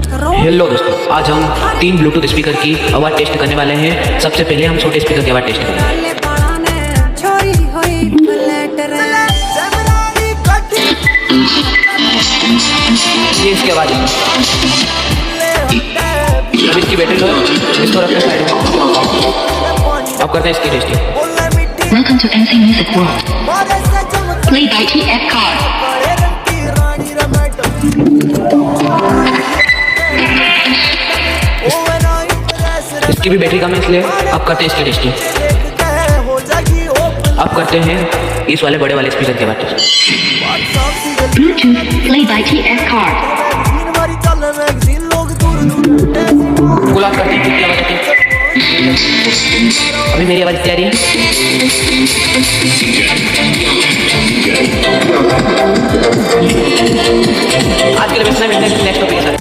Hello दोस्तों, आज हम 3 ब्लूटूथ स्पीकर की आवाज़ टेस्ट करने वाले हैं। सबसे पहले हम छोटे स्पीकर की आवाज़ टेस्ट करेंगे। ये इसकी आवाज़ है। अब इसकी बैटरी लो, इसको रखते साइड में। अब करते हैं इसकी testing. Welcome to NC Music World. Play by TF Card. इसकी भी बैटरी कम है, इसलिए अब करते हैं इसकी टेस्टिंग। अब करते हैं इस वाले बड़े वाले स्पीकर की आवाज़ test. Bluetooth. Play by TF Card. Full off करते हैं, कितनी आवाज़ आती है। अभी मेरी आवाज़ इतनी आ रही है। आज के लिए बस इतना, मिलते हैं नेक्स्ट टॉपिक के साथ।